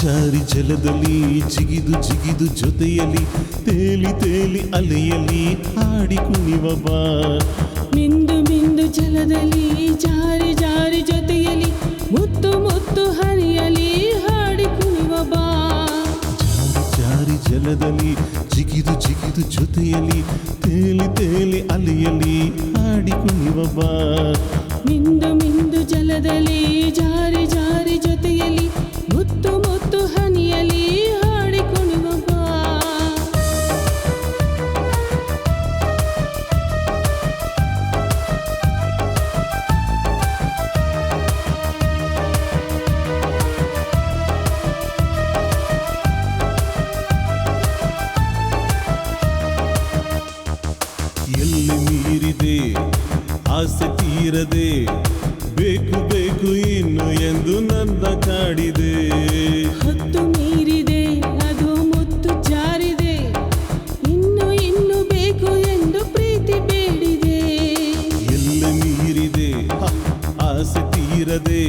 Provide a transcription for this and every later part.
ಜಾರಿ ಜಲದಲ್ಲಿ ಜಿಗಿದು ಜಿಗಿದು ಜೊತೆಯಲ್ಲಿ ತೇಲಿ ತೇಲಿ ಅಲೆಯಲ್ಲಿ ಹಾಡಿ ಕುಣಿವ ಬಾ. ಮಿಂದು ಮಿಂದು ಜಲದಲ್ಲಿ ಜಾರಿ ಜಾರಿ ಜೊತೆಯಲ್ಲಿ ಮುತ್ತು ಮುತ್ತು ಹರಿಯಲಿ ಹಾಡಿ ಕುಣಿವ ಬಾ. ಜಾರಿ ಜಲದಲ್ಲಿ ಜಿಗಿದು ಜಿಗಿದು ಜೊತೆಯಲ್ಲಿ ತೇಲಿ ತೇಲಿ ಅಲೆಯಲ್ಲಿ ಹಾಡಿ ಕುಣಿವ ಬಾ. ಮಿಂದು ಮಿಂದು ಜಲದಲ್ಲಿ ಜಾರಿ ಜಾರಿ ಜೊತೆಯಲ್ಲಿ ಮುತ್ತು ಮುತ್ತು ಹನಿಯಲಿ ಹಾಡಿ ಕುಣಿವ ಬಾ. ಎಲ್ಲಿ ಮೀರಿದೆ ಆಸೆ ತೀರದೆ ಬೇಕು ಬೇಕು ಇನ್ನು ಎಂದು ನನ್ನ ಕಾಡಿದೆ. ಹೊತ್ತು ಮೀರಿದೆ ಅದು ಮುತ್ತು ಜಾರಿದೆ ಇನ್ನು ಇನ್ನು ಬೇಕು ಎಂದು ಪ್ರೀತಿ ಬೇಡಿದೆ. ಎಲ್ಲಿ ಮೀರಿದೆ ಆಸೆ ತೀರದೆ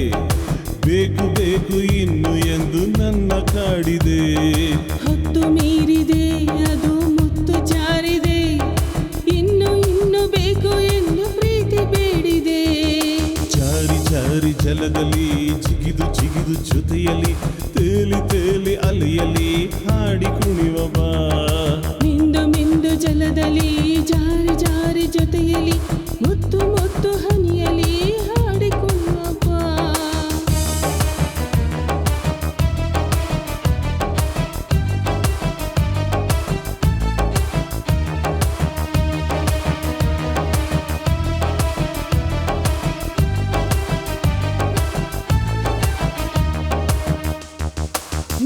ಬೇಕು ಬೇಕು ಇನ್ನು ಎಂದು ನನ್ನ ಕಾಡಿದೆ. ಹೊತ್ತು ಮೀರಿದೆ ಅದು ಮುತ್ತು ಜಾರಿದೆ ಇನ್ನು ಇನ್ನು ಬೇಕು ಎಂದು ಪ್ರೀತಿ ಬೇಡಿದೆ. ಜಾರಿ ಜಾರಿ ಜಲದಲ್ಲಿ ಜಿಗಿದು ಜಿಗಿದು ಜೊತೆಯಲ್ಲಿ ತೇಲಿ ತೇಲಿ ಅಲೆಯಲ್ಲಿ ಹಾಡಿ ಕುಣಿವ ಬಾ. ಮಿಂದು ಮಿಂದು ಜಲದಲ್ಲಿ ಜಾರಿ ಜಾರಿ ಜೊತೆಯಲ್ಲಿ ಮುತ್ತು ಮುತ್ತು ಹನಿಯಲಿ ಹಾಡಿ ಕುಣಿವ ಬಾ.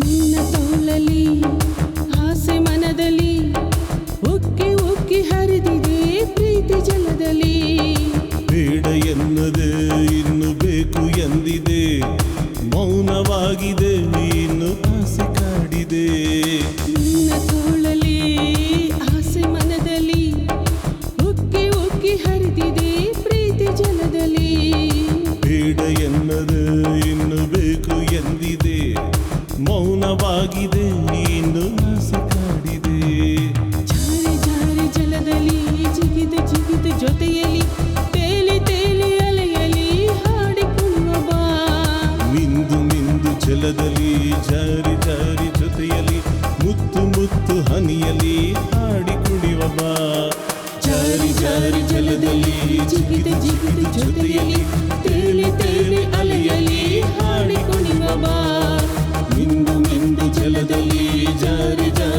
ನಿನ್ನ ತೋಳಲಿ ಆಸೆ ಮನದಲ್ಲಿ ಉಕ್ಕಿ ಉಕ್ಕಿ ಹರಿದಿದೆ ಪ್ರೀತಿ ಜಲದಲ್ಲಿ. ಬೇಡ ಎನ್ನದೆ ಇನ್ನು ಬೇಕು ಎಂದಿದೆ ಮೌನವಾಗಿದೆ ಇನ್ನು ಆಸೆ ಕಾಡಿದೆ. ನಿನ್ನ ತೋಳಲಿ ಆಸೆ ಮನದಲ್ಲಿ ಉಕ್ಕಿ ಉಕ್ಕಿ ಹರಿದಿದೆ ಪ್ರೀತಿ ಜಲದಲ್ಲಿ. ಬೇಡ ಎನ್ನದೆ ಇನ್ನು ಬೇಕು ಎಂದಿದೆ ಮೌನವಾಗಿದೆ ಇನ್ನು ಆಸೆ ಕಾಡಿದೆ. ಜಾರಿ ಜಾರಿ ಜಲದಲ್ಲಿ ಜಿಗಿದು ಜಿಗಿದು ಜೊತೆಯಲ್ಲಿ ತೇಲಿ ತೇಲಿ ಅಲೆಯಲಿ ಹಾಡಿ ಕುಣಿವ ಬಾ. ಮಿಂದು ಮಿಂದು ಜಲದಲ್ಲಿ ಜಾರಿ ಜಾರಿ ಜೊತೆಯಲ್ಲಿ ಮುತ್ತು ಮುತ್ತು ಹನಿಯಲಿ ಹಾಡಿ ಕುಣಿವ ಬಾ. ಜಾರಿ ಜಾರಿ ಜಲದಲ್ಲಿ ಜಿಗಿದು ಜಿಗಿದು ಜೊತೆಯಲ್ಲಿ ತೇಲಿ ತೇಲಿ ಅಲೆಯಲಿ ಹಾಡಿ ಕುಣಿವ ಬಾ. ಮಿಂದು ಮಿಂದು ಜಲದಲ್ಲಿ ಜಾರಿ ಜಾರಿ